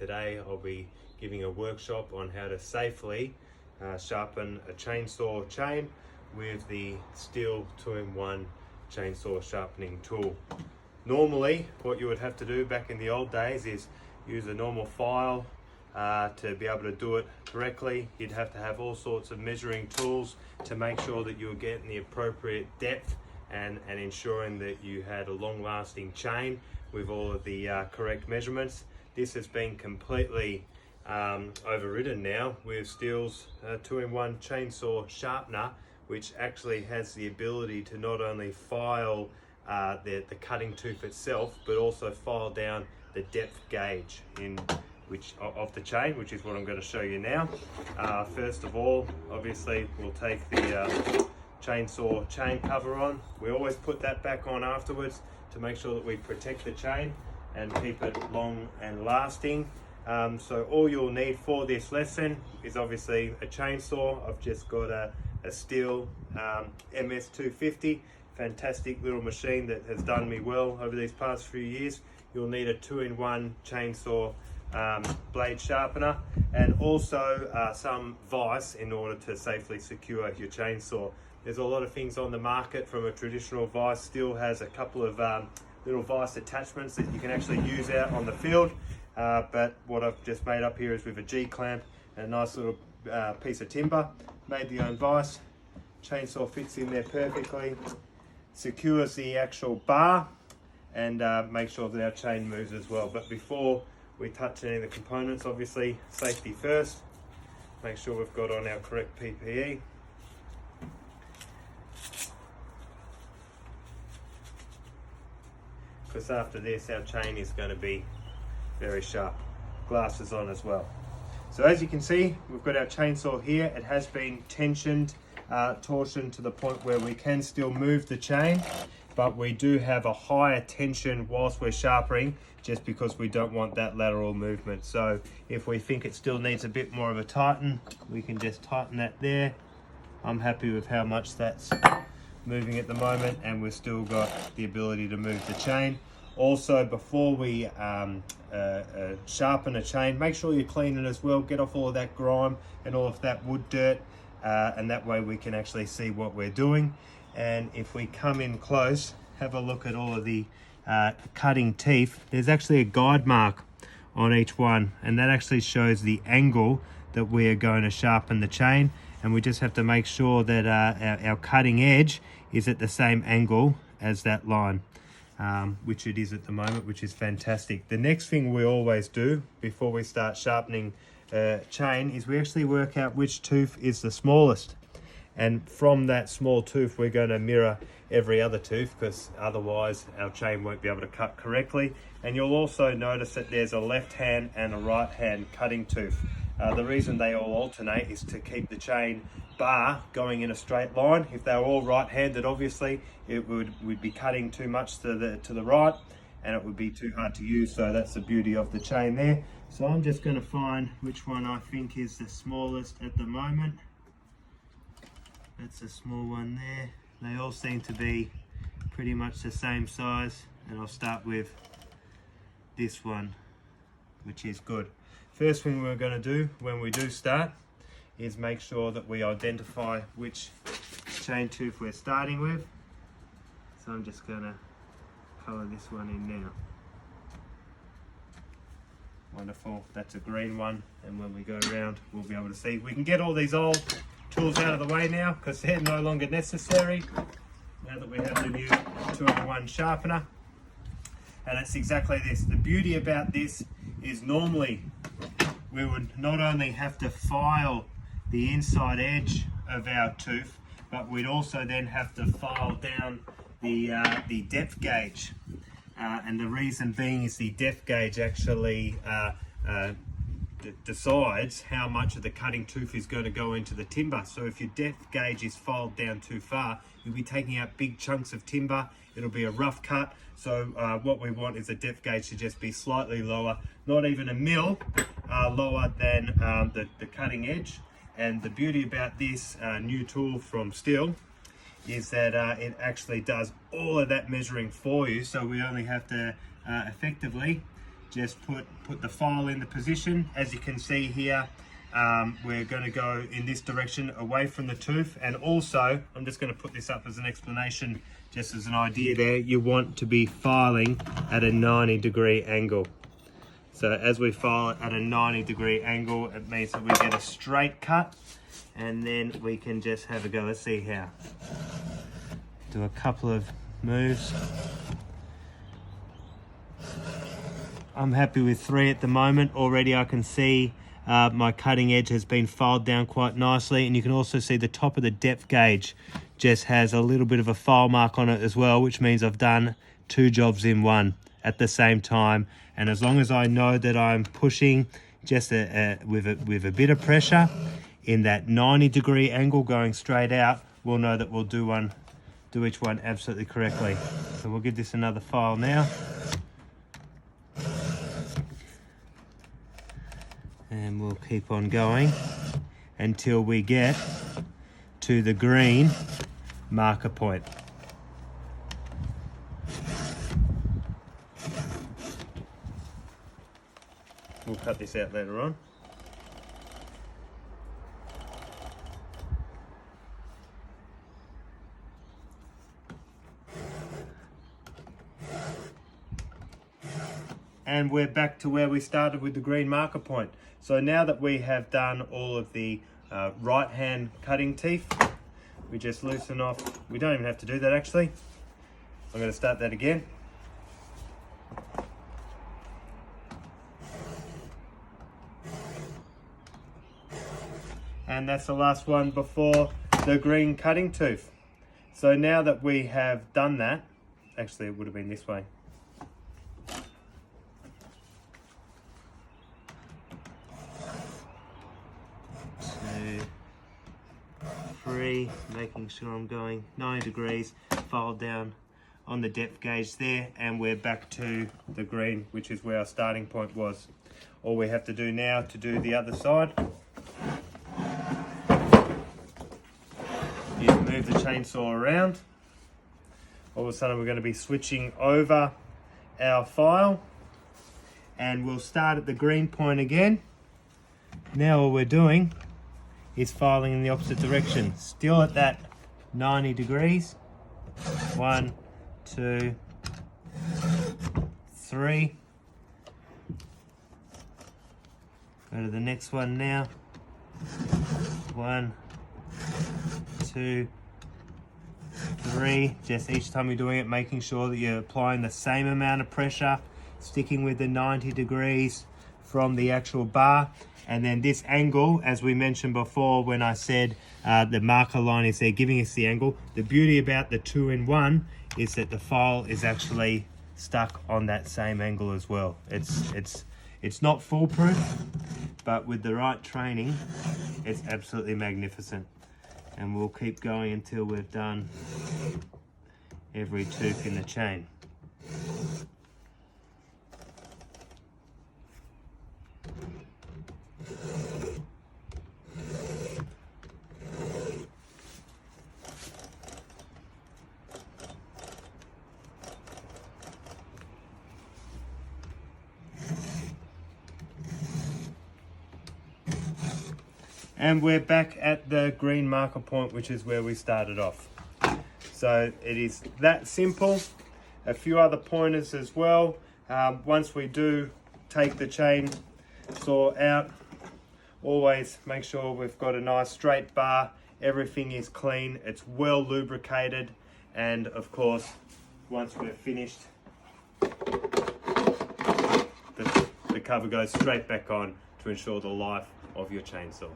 today I'll be giving a workshop on how to safely sharpen a chainsaw chain with the Sthil 2-in-1 chainsaw sharpening tool. Normally what you would have to do back in the old days is use a normal file to be able to do it correctly. You'd have to have all sorts of measuring tools to make sure that you were getting the appropriate depth and ensuring that you had a long-lasting chain with all of the correct measurements. This has been completely overridden now with Sthil's 2-in-1 chainsaw sharpener, which actually has the ability to not only file the cutting tooth itself, but also file down the depth gauge of the chain, which is what I'm going to show you now. First of all, obviously we'll take the chainsaw chain cover on. We always put that back on afterwards to make sure that we protect the chain and keep it long and lasting. So all you'll need for this lesson is obviously a chainsaw. I've just got a Sthil MS250, fantastic little machine that has done me well over these past few years. You'll need a 2-in-1 chainsaw blade sharpener, and also some vise in order to safely secure your chainsaw. There's a lot of things on the market from a traditional vise. Still has a couple of little vise attachments that you can actually use out on the field, but what I've just made up here is with a G-clamp and a nice little piece of timber. Made the own vise. Chainsaw fits in there perfectly, secures the actual bar, and make sure that our chain moves as well. But before we touch any of the components, obviously safety first. Make sure we've got on our correct PPE. Because after this our chain is going to be very sharp. Glasses on as well. So as you can see, we've got our chainsaw here. It has been tensioned, torsioned to the point where we can still move the chain, but we do have a higher tension whilst we're sharpening, just because we don't want that lateral movement. So if we think it still needs a bit more of a tighten, we can just tighten that there. I'm happy with how much that's moving at the moment, and we've still got the ability to move the chain. Also, before we sharpen a chain, make sure you clean it as well. Get off all of that grime and all of that wood dirt, and that way we can actually see what we're doing. And if we come in close, have a look at all of the cutting teeth. There's actually a guide mark on each one, and that actually shows the angle that we are going to sharpen the chain. And we just have to make sure that our cutting edge is at the same angle as that line, which it is at the moment, which is fantastic. The next thing we always do before we start sharpening chain is we actually work out which tooth is the smallest. And from that small tooth, we're going to mirror every other tooth, because otherwise our chain won't be able to cut correctly. And you'll also notice that there's a left hand and a right hand cutting tooth. The reason they all alternate is to keep the chain bar going in a straight line. If they were all right-handed, obviously we'd be cutting too much to the right, and it would be too hard to use. So that's the beauty of the chain there. So I'm just going to find which one I think is the smallest at the moment. That's a small one there. They all seem to be pretty much the same size, and I'll start with this one, which is good. First thing we're going to do when we do start is make sure that we identify which chain tooth we're starting with. So I'm just going to colour this one in now. Wonderful, that's a green one, and when we go around we'll be able to see. We can get all these old tools out of the way now because they're no longer necessary now that we have the new 2-in-1 sharpener. And it's exactly this. The beauty about this is normally we would not only have to file the inside edge of our tooth, but we'd also then have to file down the depth gauge. And the reason being is the depth gauge actually decides how much of the cutting tooth is going to go into the timber. So if your depth gauge is filed down too far, you'll be taking out big chunks of timber. It'll be a rough cut. So what we want is the depth gauge to just be slightly lower, not even a mil lower than the cutting edge. And the beauty about this new tool from Sthil is that it actually does all of that measuring for you. So we only have to effectively just put the file in the position. As you can see here, we're going to go in this direction away from the tooth, and also I'm just going to put this up as an explanation, just as an idea there. You want to be filing at a 90-degree angle. So as we file it at a 90-degree angle, it means that we get a straight cut, and then we can just have a go. Let's see how. Do a couple of moves. I'm happy with 3 at the moment. Already I can see my cutting edge has been filed down quite nicely, and you can also see the top of the depth gauge just has a little bit of a file mark on it as well, which means I've done 2 jobs in one at the same time. And as long as I know that I'm pushing just with a bit of pressure in that 90-degree angle going straight out, we'll know that we'll do each one absolutely correctly. So we'll give this another file now. And we'll keep on going until we get to the green marker point. We'll cut this out later on. And we're back to where we started with the green marker point. So now that we have done all of the right hand cutting teeth, we just loosen off. We don't even have to do that actually. I'm going to start that again. And that's the last one before the green cutting tooth. So now that we have done that, actually it would have been this way. 2, 3, making sure I'm going 90 degrees, file down on the depth gauge there, and we're back to the green, which is where our starting point was. All we have to do now to do the other side is move the chainsaw around. All of a sudden we're going to be switching over our file, and we'll start at the green point again. Now all we're doing is filing in the opposite direction, still at that 90 degrees. 1, 2, 3. Go to the next one now. 1, 2, 3. Just each time you're doing it, making sure that you're applying the same amount of pressure, sticking with the 90 degrees from the actual bar. And then this angle, as we mentioned before when I said the marker line is there giving us the angle, the beauty about the 2-in-1 is that the file is actually stuck on that same angle as well. It's not foolproof, but with the right training, it's absolutely magnificent. And we'll keep going until we've done every tooth in the chain. And we're back at the green marker point, which is where we started off. So it is that simple. A few other pointers as well. Once we do take the chainsaw out, always make sure we've got a nice straight bar. Everything is clean, it's well lubricated, and of course, once we're finished, the cover goes straight back on to ensure the life of your chainsaw.